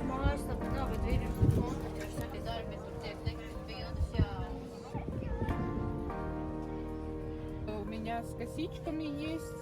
Mājaslapa nav, bet vīri ir kontakti ar savi darbi, tur tiek liktas bildes, jā. У меня с косичками есть,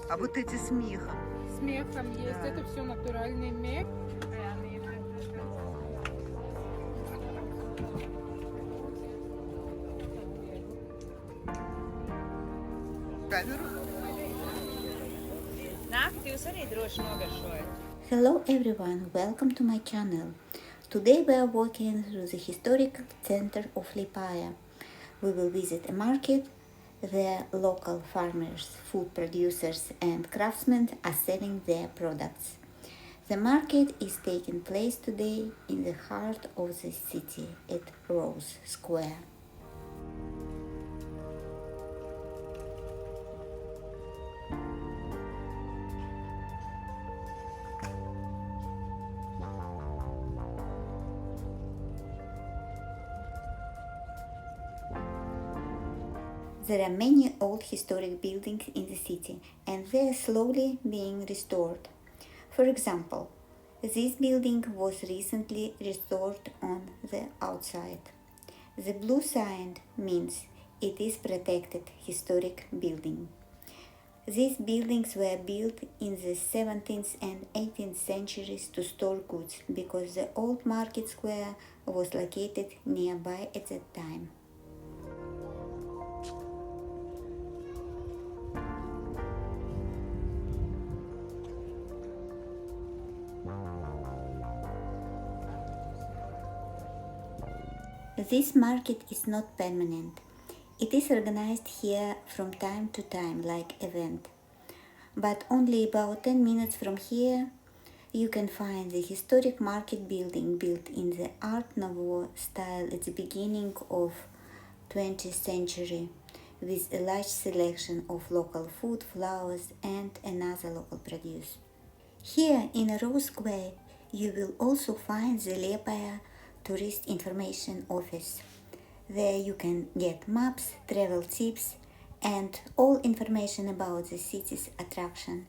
А вот эти с мехом? с мехом есть. Да. Это все натуральный мех. Камеру? Naktī jūs arī droši nogaršojat. Hello everyone, welcome to my channel. Today we are walking through the historical center of Liepāja. We will visit a market. The local farmers, food producers and craftsmen are selling their products. The market is taking place today in the heart of the city at Rose Square. There are many old historic buildings in the city and they are slowly being restored. For example, this building was recently restored on the outside. The blue sign means it is protected historic building. These buildings were built in the 17th and 18th centuries to store goods because the old market square was located nearby at that time. This market is not permanent. It is organized here from time to time like event. But only about 10 minutes from here you can find the historic market building built in the Art Nouveau style at the beginning of 20th century with a large selection of local food, flowers and another local produce. Here in Rose Square you will also find the Liepāja Tourist Information Office. There you can get maps, travel tips and all information about the city's attraction.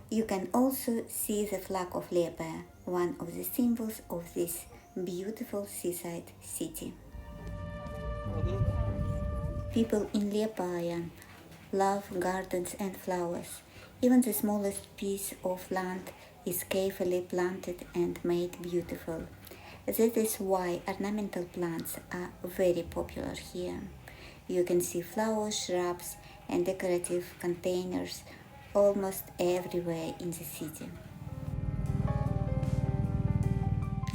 You can also see the flag of Liepāja, one of the symbols of this beautiful seaside city. People in Liepāja love gardens and flowers. Even the smallest piece of land is carefully planted and made beautiful. That is why ornamental plants are very popular here. You can see flowers, shrubs and decorative containers almost everywhere in the city.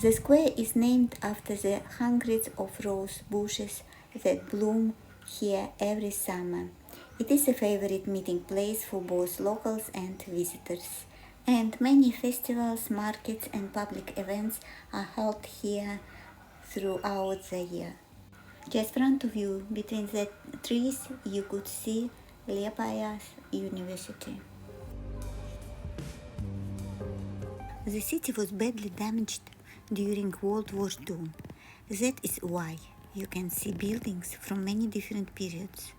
The square is named after the hundreds of rose bushes that bloom here every summer. It is a favorite meeting place for both locals and visitors. And many festivals, markets and public events are held here throughout the year. Just in front of you, between the trees, you could see Liepāja University. The city was badly damaged during World War II. That is why you can see buildings from many different periods.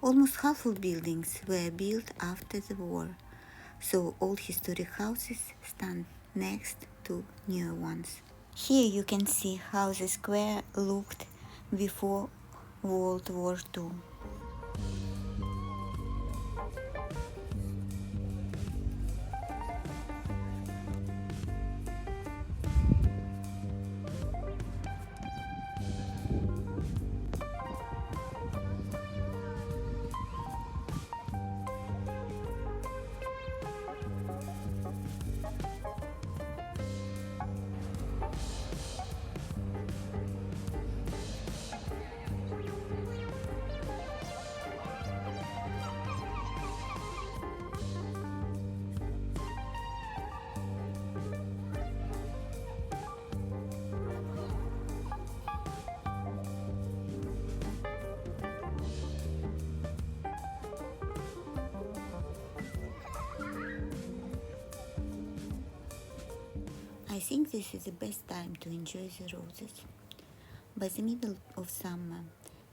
Almost half of buildings were built after the war. So old historic houses stand next to newer ones. Here you can see how the square looked before World War II. I think this is the best time to enjoy the roses. By the middle of summer,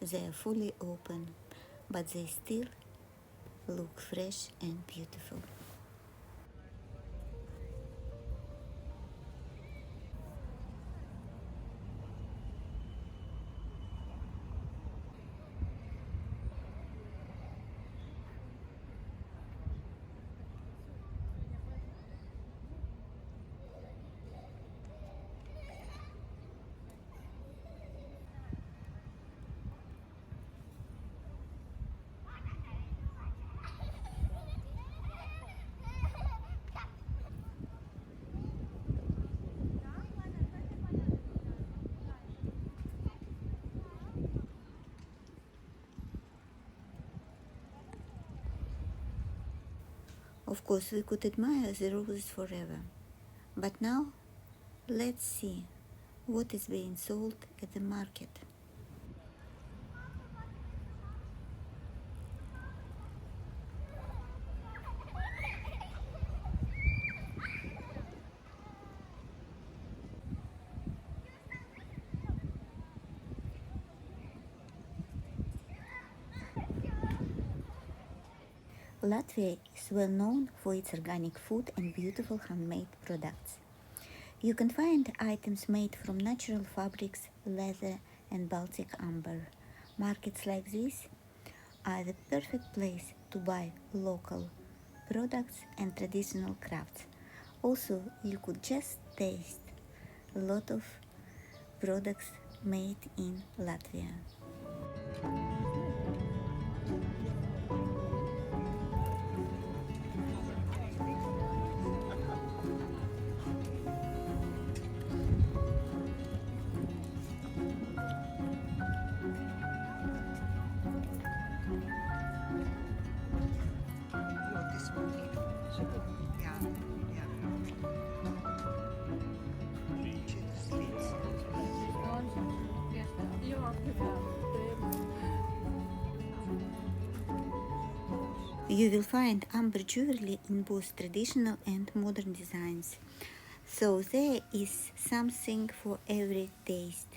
they are fully open, but they still look fresh and beautiful. Of course, we could admire the roses forever, but now let's see what is being sold at the market. Latvia is well known for its organic food and beautiful handmade products. You can find items made from natural fabrics, leather, and Baltic amber. Markets like this are the perfect place to buy local products and traditional crafts. Also, you could just taste a lot of products made in Latvia. This one here. Yeah, yeah. Через лицо. You will find amber jewelry in both traditional and modern designs. So there is something for every taste.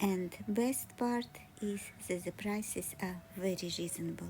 And best part is that the prices are very reasonable.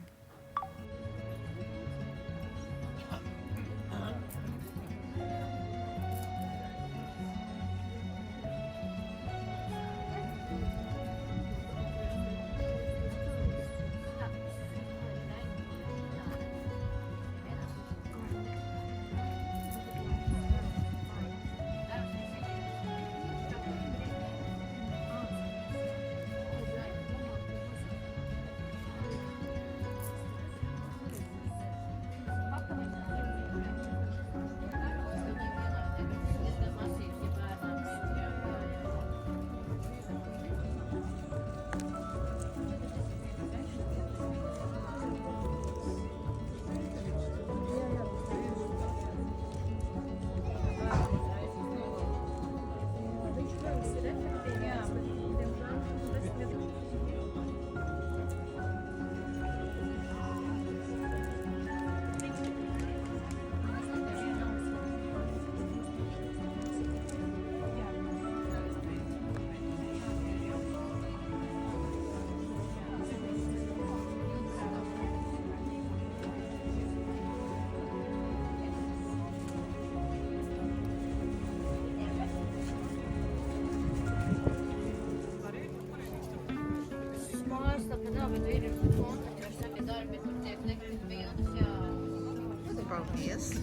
Paldies.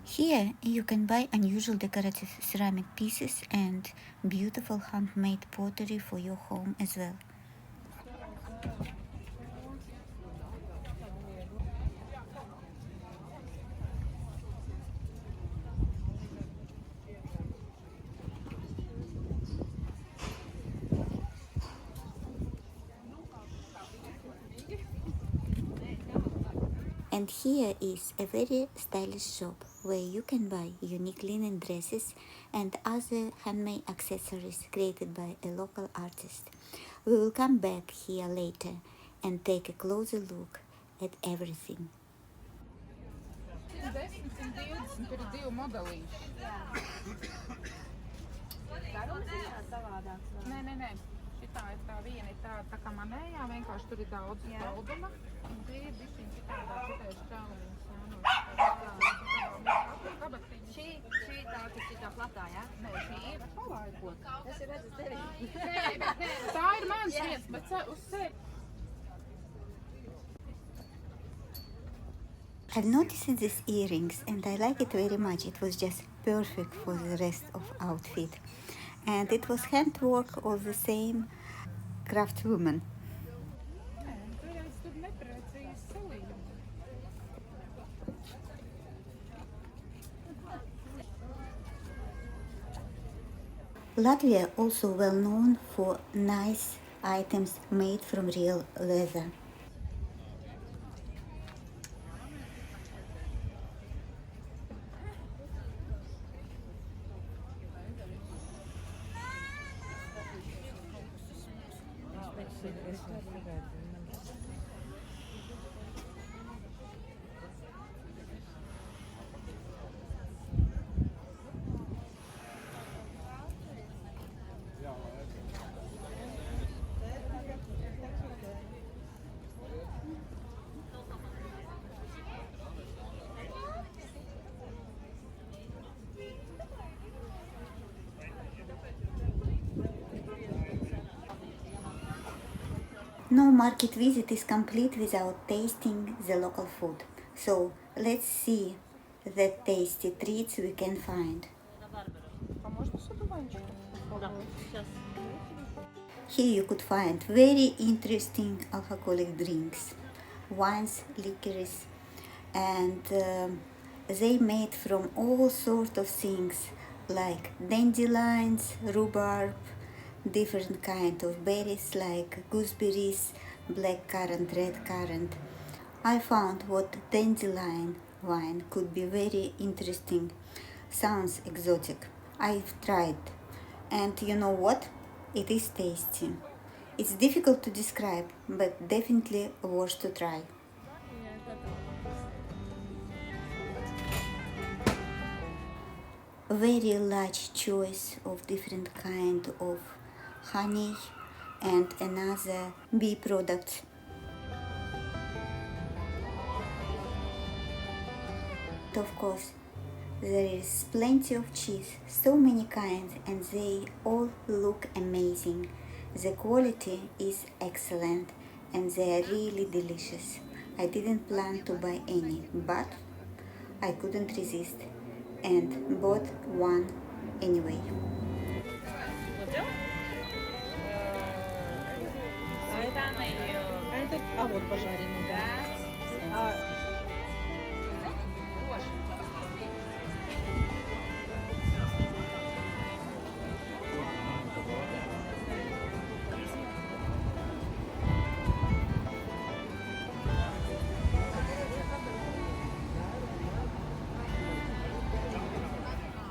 Here you can buy unusual decorative ceramic pieces and beautiful handmade pottery for your home as well. And here is a very stylish shop where you can buy unique linen dresses and other handmade accessories created by a local artist. We will come back here later and take a closer look at everything. 10, 120 tur ir 2 modelīši. Nē. Šitā ir tā viena, ir tā kā manējā, vienkārši tur ir daudz dauduma. Un tie ir bišķiņ citādāk, šitais čāliņas Šī tā, kas ir tā platā, jā? Nē, šī ir palaikot. Tas ir redzes tevi. Tā ir mans vietas, bet uz sevi. I've noticed these earrings and I like it very much. It was just perfect for the rest of outfit. And it was handwork of the same craftswoman. Nē, tur neprecīzi salīdumi. Latvia also well known for nice items made from real leather. No market visit is complete without tasting the local food. So let's see the tasty treats we can find. А можно с одуванчиком? Here you could find very interesting alcoholic drinks, wines, liquors, and they made from all sorts of things like dandelions, rhubarb, different kind of berries like gooseberries, black currant, red currant. I found what dandelion wine could be very interesting. Sounds exotic. I've tried, and you know what? It is tasty. It's difficult to describe, but definitely worth to try. A very large choice of different kind of honey and another bee products. Of course, there is plenty of cheese, so many kinds, and they all look amazing. The quality is excellent and they are really delicious. I didn't plan to buy any, but I couldn't resist and bought one anyway. Вот пожаренный, да.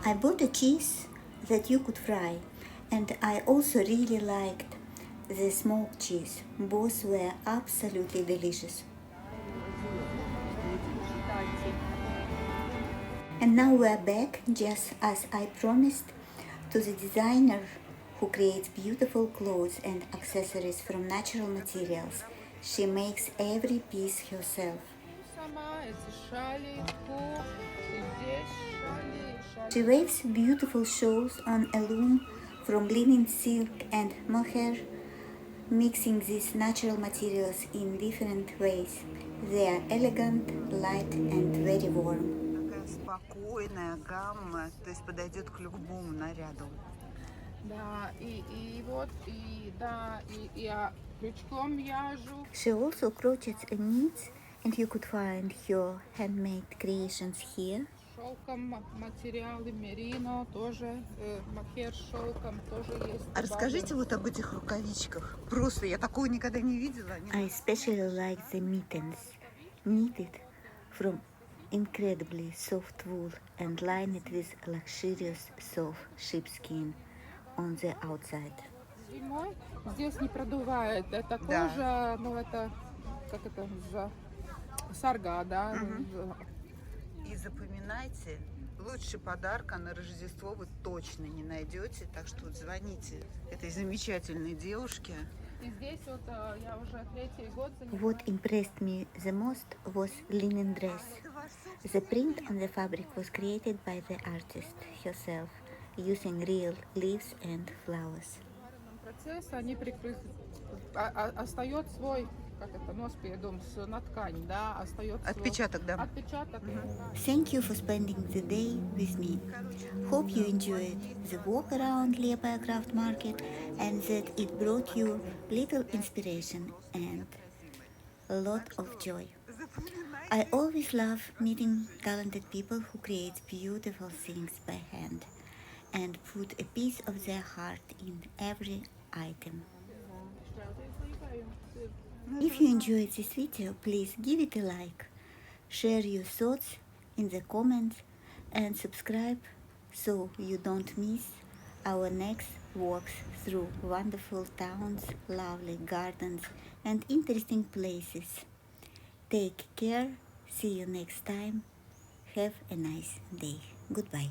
I bought a cheese that you could fry, and I also really liked the smoked cheese. Both were absolutely delicious. And now we're back, just as I promised, to the designer who creates beautiful clothes and accessories from natural materials. She makes every piece herself. Сама эти шали, пух, и здесь шали. She weaves beautiful shawls on a loom from linen, silk and mohair, mixing these natural materials in different ways. They are elegant, light and very warm. Такая спокойная гамма, то есть подойдет к любому наряду. Да, и вот, и да, и я крючком вяжу. She also crochets and knits, and you could find her handmade creations here. Шелком материалы, мерино тоже, мохер шелком тоже есть. А расскажите вот об этих рукавичках. Просто я такого никогда не видела. I especially like the mittens, knitted from incredibly soft wool and lined with luxurious soft sheepskin on the outside. Зимой здесь не продувает. Это Да. кожа, ну это, как это, сарга, да? И запоминайте, лучше подарка на Рождество вы точно не найдете. Так что вот звоните этой замечательной девушке. И здесь вот я уже третий год занимаюсь. What impressed me the most was linen dress. The print on the fabric was created by the artist herself, using real leaves and flowers. Процесс, они остает свой, как это, nospiedums на ткань, да, остается Отпечаток, да. отпечаток. Thank you for spending the day with me. Hope you enjoyed the walk around Liepāja craft market and that it brought you little inspiration and a lot of joy. I always love meeting talented people who create beautiful things by hand and put a piece of their heart in every item. If you enjoyed this video, please give it a like, share your thoughts in the comments and subscribe so you don't miss our next walks through wonderful towns, lovely gardens and interesting places. Take care, see you next time, have a nice day. Goodbye.